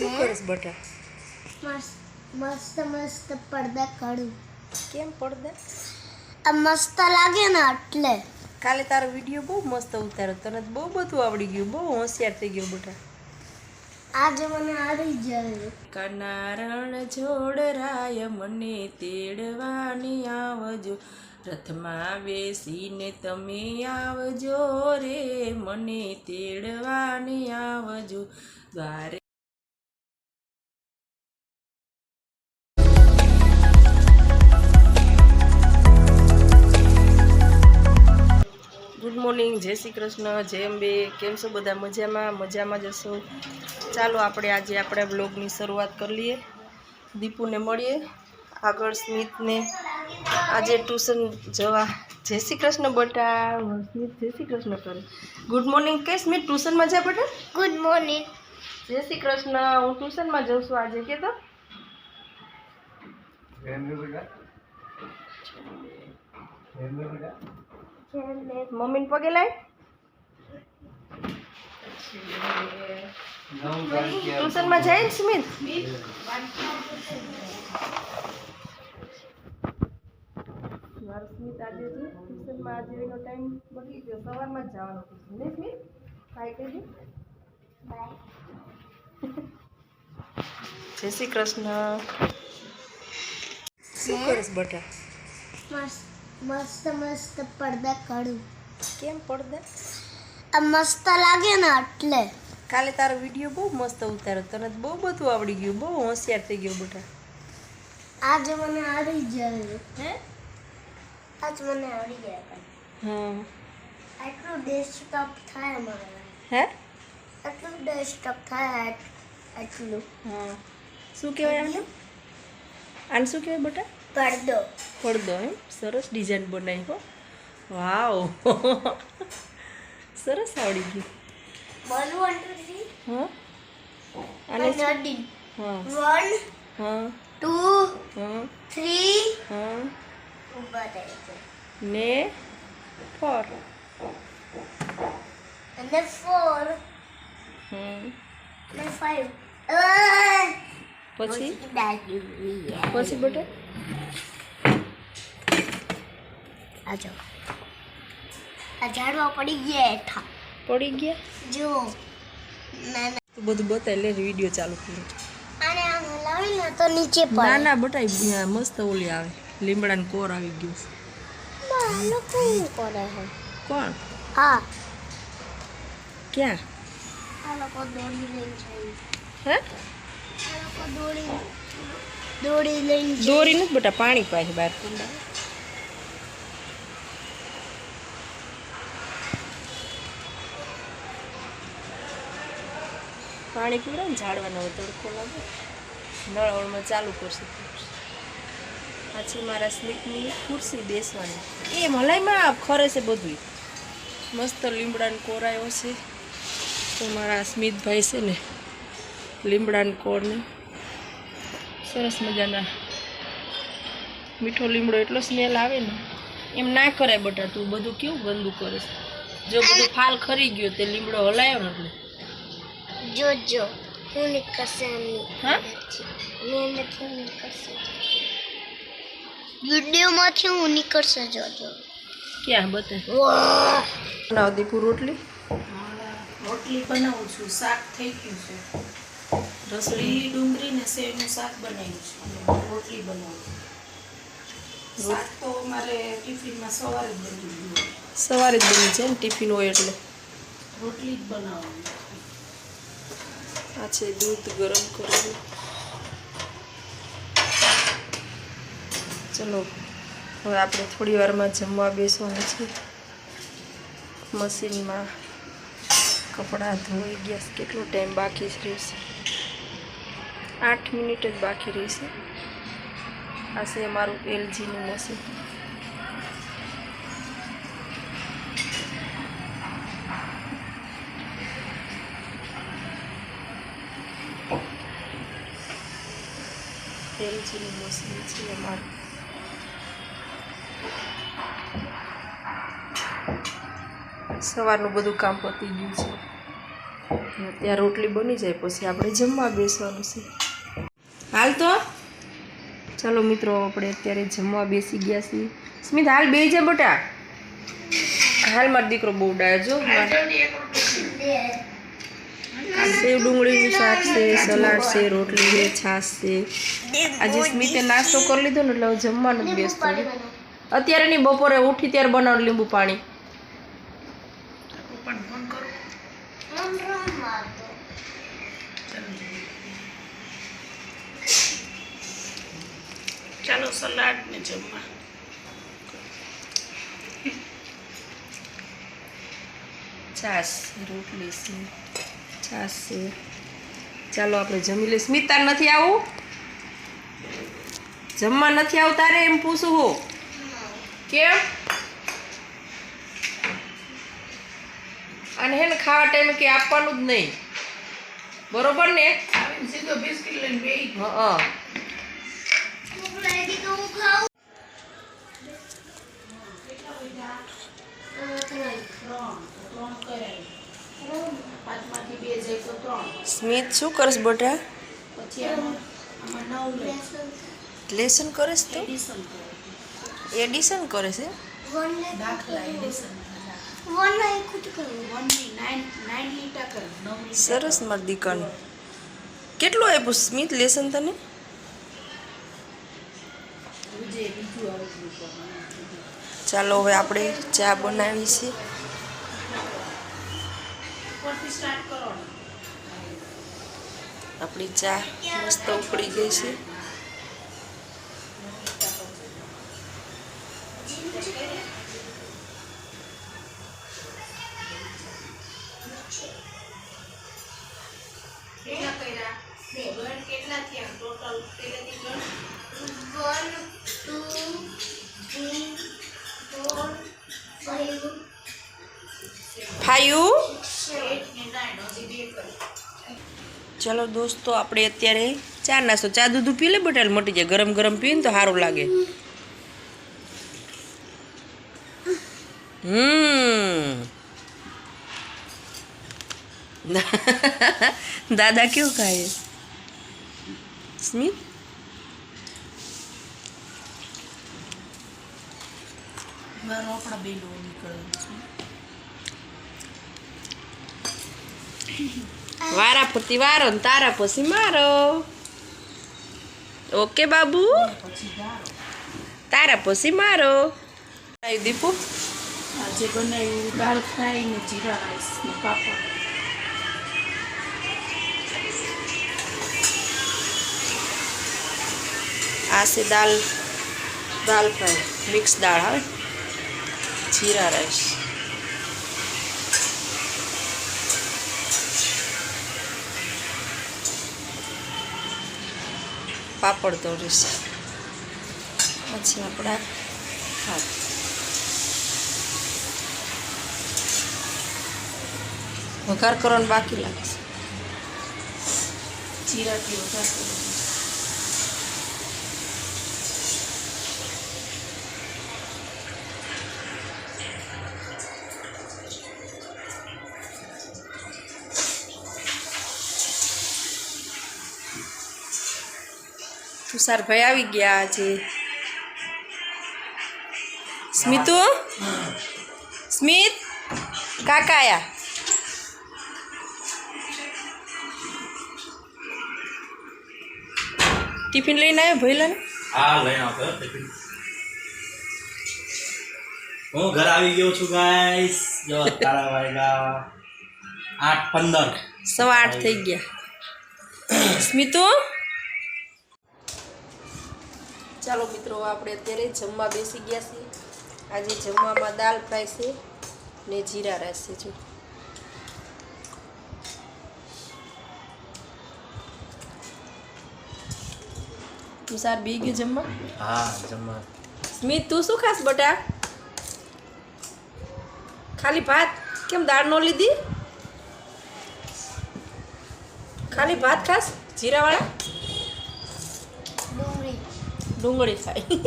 શું કરસ બટા? મસ્ત મસ્ત પડદા કાઢું. કેમ પડદા? આ મસ્ત લાગે ને એટલે. કાલે તારો વિડીયો બહુ મસ્ત ઉતાર્યો, તને બહુ બધું આવડી ગયું, બહુ હોશિયાર થઈ ગયો બટા. આજે મને આવી જાય. કનારણ જોડરાય મને તેડવાની આવજો, રથમાં બેસીને તમે આવજો રે, મને તેડવાની આવજો દ્વારે. ગુડ મોર્નિંગ, જય શ્રી કૃષ્ણ, જય અંબે. કેમ છો બધા? મજામાં જશો. ચાલો આપણે આજે આપણા બ્લોગની શરૂઆત કરી લઈએ. દીપુને મળીએ, આગળ સ્મિતને આજે ટ્યુશન જવા. જય શ્રી કૃષ્ણ બટા. સ્મિત જય શ્રી કૃષ્ણ કરે. ગુડ મોર્નિંગ કે સ્મિત? ટ્યુશનમાં જા બટા. Good morning. જય શ્રી કૃષ્ણ. હું ટ્યુશનમાં જાઉં છું આજે. કે તો મમ્મીને પગે લાય. ટ્યુશનમાં જાય ને સ્મિત? મારો સ્મિત આજે ટ્યુશનમાં આજે એનો ટાઈમ બદલી ગયો, સવારમાં જ જવાનો ટ્યુશન. નહીં સ્મિત? કાંઈ કહી બાય. જય શ્રી કૃષ્ણ. શું કરસ બટા? મસ્ત મસ્ત પડદા કાઢું. કેમ પડદા? આ મસ્ત લાગે ને એટલે. કાલે તારો વિડીયો બહુ મસ્ત ઉતાર્યો, તને બહુ બધું આવડી ગયું, બહુ હોશિયાર થઈ ગયો બટા. આજે મને આવી જાય. હે? આજ મને આવી જાય. હા. આટલું ડેસ્કટોપ થાય મારે. હે? આટલું ડેસ્કટોપ થાય આટલું. હા. શું કહેવાય આને? આને શું કહેવાય બટા? પડદો. પડદો. એમ સરસ ડિઝાઇન બનાવી હો. વાવ. સરસ આવડી ગયું. 1 2 3. હા. આને શું? નડી. હા. 1 હા. 2 હા. 3. હા. ઊભા થાય છે. ને 4. અને 4 હમ. અને 5. પછી પછી બટા આ જો આ ઝાડવા પડી ગયા હેઠા. પડી ગયા? જો ના તું બધું બતાવી લે, વિડીયો ચાલુ કરી. આને આમ હલાવી ને તો નીચે પડે. ના ના બટા, મસ્ત ઓલી આવે, લીમડાનો કોર આવી ગયો છે. આ લોકો શું કરે છે? કોણ? હા ક્યાં? આ લોકો દોડી લઈને જાય. હે? આ લોકો દોડી લઈને જાય. દોરી નથી બટા, પાણી પાય બહાર. પાણી પીવડાવ ને, ઝાડવાનો તડકો લાગે. નળવળમાં ચાલુ કરશે. આ છે મારા સ્મિતની ખુરશી બેસવાની. એ મલાઈમાં ખરે છે બધું. મસ્ત લીમડાનો કોર આવ્યો છે. તો મારા સ્મિતભાઈ છે ને લીમડાનો કોરને સરસ મજાના મીઠો લીમડો એટલો સ્મેલ આવે ને. એમ ના કરાય બટા, તું બધું કેવું ગંદુ કરે છે. જો બધું ફાલ ખરી ગયો તે લીમડો હલાયો ને એટલે. જો હું નીકળશે એમની. હા? મહેનતથી નીકળશે. વિડીયોમાંથી હું નીકળશે જોજો. ક્યાં બતાય? વાહ! બનાવ દીપુ રોટલી. રોટલી બનાવું છું, શાક થઈ ગયું છે. રસોઈ ડુંગળી ને સેવનું શાક બનાવ્યું છે. રોટલી બનાવું. શાક તો મારે ટિફિનમાં સવારે જ બની ગયું. સવારે જ બની છે ને ટિફિન હોય એટલે. રોટલી જ બનાવવાની. આ છે દૂધ ગરમ કરેલું. ચલો હવે આપણે થોડી વારમાં જમવા બેસવાનું છે. મશીનમાં કપડાં ધોઈ ગયા. કેટલો ટાઈમ બાકી જ રહેશે? 8 મિનિટ જ બાકી રહેશે. આ છે અમારું એલજીનું મશીન. એલજીનું મશીન છે અમારું. સવારનું બધું કામ પતી ગયું છે. ત્યાં રોટલી બની જાય પછી આપણે જમવા બેસવાનું છે. હાલ તો ચાલો મિત્રો આપણે અત્યારે જમવા બેસી ગયા છીએ. સ્મિત હાલ બે જા બટા. હાલ મારો દીકરો બહુ ડાયો જો. સેવ ડુંગળીનું શાક છે, સલાડ છે, રોટલી છે, છાશ છે. આજે સ્મિતે નાસ્તો કરી લીધો ને એટલે હવે જમવાનું જ બેસતો. અત્યારે નહીં, બપોરે ઉઠી ત્યારે બનાવ લીંબુ પાણી. ચાલો સલાડ ને જમવા. છાશ રોટલી છે, છાશ છે. ચાલો આપણે જમી લઈએ. સ્મિત તાર નથી આવું? જમવા નથી આવું તારે એમ પૂછું હું? કેમ? અને હે ને ખાવા ટાઈમે કે આપવાનું જ નહીં, બરોબર ને? સીધો બિસ્કિટ લઈને બેહી ગયો. હા. પાંચમાંથી બે જાય તો 3. સ્મિત શું કરસ બેટા? પછી આમાં 9 લેસન કરસ તો એડિશન કરે. એડિશન કરે છે. દાખલા એડિશન. 1 ની 9 લીટા કરે. 9 સરસ માર દીકરાને. કેટલું આપ્યું સ્મિત લેસન તને? બીજું આવડતું. ચાલો હવે આપણે ચા બનાવી છે. ઉપરથી સ્ટાર્ટ કરો. આપણી ચા મસ્ત ઉકળી ગઈ છે. કેટલા કર્યા? ગણ કેટલા થયા ટોટલ? પહેલેથી ગણ. 5. 8 ને 9 હજી 2 કરી. ચાલો દોસ્તો આપણે અત્યારે ચા નાસ્તો. ચા દૂધ પી લે બટાલ મટી જાય. ગરમ ગરમ પીને તો સારું લાગે. દાદા કેવું ખાય સ્મિત? મારો આપણા બે લો નીકળે છે. વારા ફરતી વારો ને તારા પછી મારો. ઓકે બાબુ, પછી ગાળો. તારા પછી મારો. દીપુ આજે બનાવ્યું દાળ ફ્રાય ને જીરા રાઈસ ને પાપડ. આ છે દાલ ફ્રાય, મિક્સ દાળ આવે, જીરા રાઈસ. પાપડ તો રહેશે. પછી આપણા ભાત. વઘાર કરવાનું બાકી લાગે છે. જીરાથી વઘાર કરો. તુષારભાઈ આવી ગયા છે. સ્મિતુ, સ્મિત કાકા આયા. ટિફિન લઈને આવ્યો ભઈલાને? હા લઈને આવતો ટિફિન. હું ઘર આવી ગયો છું ગાઈસ. જો તારા વાગ્યા 8:15. 8:15 થઈ ગયા. સ્મિતુ ચાલો મિત્રો આપણે અત્યારે જમવા બેસી ગયા છીએ. આજે જમવામાં દાલ ફ્રાય છે ને જીરા રાઈસ છે. જો તું સાર બી ગયો જમવા? હા જમવા. સ્મિત તું શું ખાસ બટા? ખાલી ભાત? કેમ દાળ નો લીધી? ખાલી ભાત ખાસ જીરાવાળા? ડુંગળી ખાય.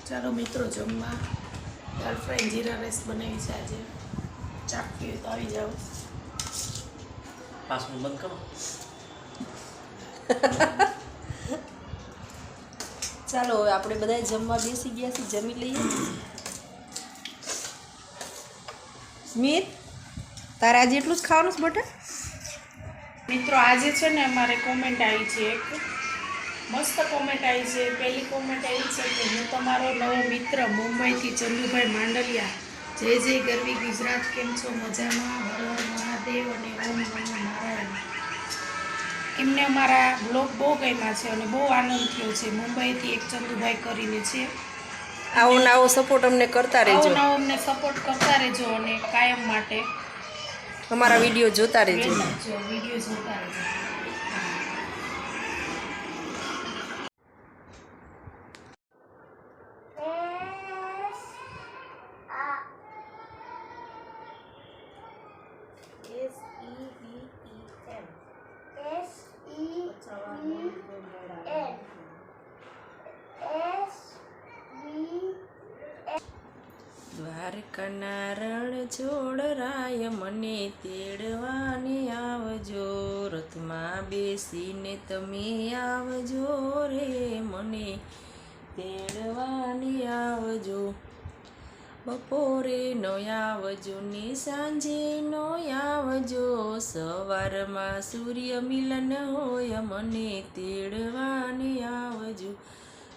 ચાલો મિત્રો જમવા દાળ ફ્રાય જીરા રાઈસ બનાવી છે આજે. ચાખવી હોય તો આવી જાઓ. પાસનું બંધ કરો. ચાલો હવે આપણે બધા જમવા બેસી ગયા છીએ, જમી લઈએ. સ્મિત, તારે આજે એટલું જ ખાવાનું છે બટા? મિત્રો આજે છે ને અમારે કોમેન્ટ આવી છે, એક મસ્ત કોમેન્ટ આવી છે. પહેલી કોમેન્ટ આવી છે કે હું તમારો નવો મિત્ર મુંબઈથી ચંદુભાઈ માંડલિયા. જય જય ગરવી ગુજરાત, કેમ છો? મજામાં? હર હર મહાદેવ અને ઓમ નમો નારાયણ. એમને અમારા બ્લોગ બહુ ગમ્યા છે અને બહુ આનંદ થયો છે. મુંબઈથી એક ચંદુભાઈ કરીને છે. આવો ને આવો સપોર્ટ અમને કરતા રહેજો, આવો નવો અમને સપોર્ટ કરતા રહેજો અને કાયમ માટે અમારા વિડીયો જોતા રહેજો. વિડીયો જોતા રહેજો. દ્વારકાના રણ છોડરાય મને તેડવાને આવજો, રથમાં બેસીને તમે આવજો રે મને તેડવાને આવજો. બપોરે નો આવજો ને સાંજે નો આવજો, સવારમાં સૂર્ય મિલન હોય મને તેડવાને આવજો.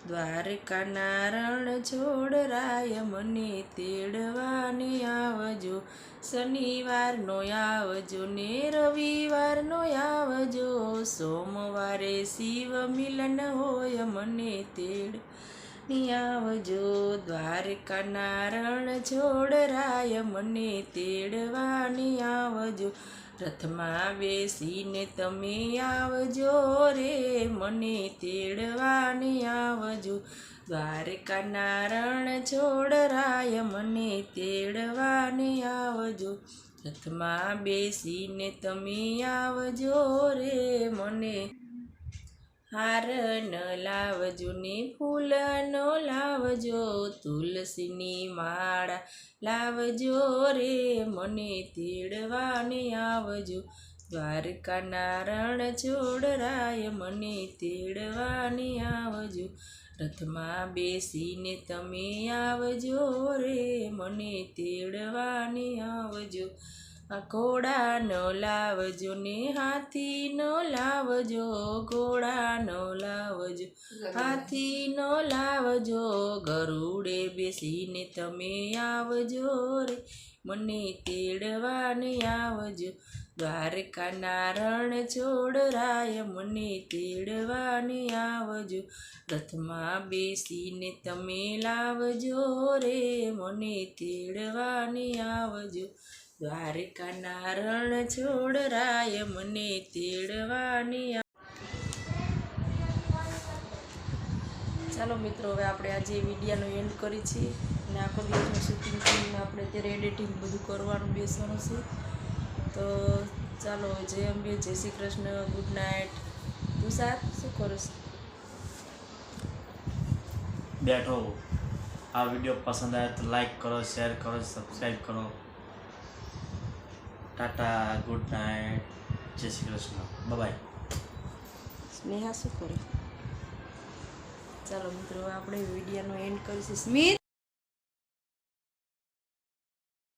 દ્વારકાના રણ છોડરાય મને તેડવાને આવજો, શનિવારનો આવજો ને રવિવારનો આવજો, સોમવારે શિવ મિલન હોય મને તેડની આવજો. દ્વારકાના રણ છોડરાય મને તેડવાને આવજો, રથમાં બેસીને તમે આવજો રે મને તેડવાને આવજો. દ્વારકાના રણ છોડરાય મને તેડવાને આવજો, રથમાં બેસીને તમે આવજો રે મને. હાર ન લાવજો ને ફૂલ ન લાવજો, તુલસીની માળા લાવજો રે મને તેડવાને આવજો. દ્વારકાના રણ છોડરાય મને તેડવાને આવજો, રથમાં બેસીને તમે આવજો રે મને તેડવાને આવજો. આ ઘોડા ન લાવજો ને હાથી ન લાવજો, ઘોડા ન લાવજો હાથી ન લાવજો, ગરુડે બેસીને તમે આવજો રે મને તેડવાને આવજો. દ્વારકાના રણ છોડરાય મને તેડવાને આવજો, રથમાં બેસીને તમે લાવજો રે મને તેડવાને આવજો. દ્વારકાના રણ છોડરાય મને તેડવાને. ચાલો મિત્રો, હવે આપણે આજે વિડીયોનો એન્ડ કરી છીએ અને આખો દિવસનું શૂટિંગ કરીને આપણે અત્યારે એડિટિંગ બધું કરવાનું બેસવાનું છે. તો ચાલો, જય અંબે, જય શ્રી કૃષ્ણ, ગુડ નાઇટ. તુષાર શું કરું? બેઠો. આ વિડીયો પસંદ આવે તો લાઈક કરો, શેર કરો, સબસ્ક્રાઈબ કરો. ટાટા, ગુડ નાઇટ, જય શ્રી કૃષ્ણ, બાય. સ્નેહા શું કરે? ચાલો મિત્રો, આપણે વિડીયોનો એન્ડ કરીશું. સ્મિત,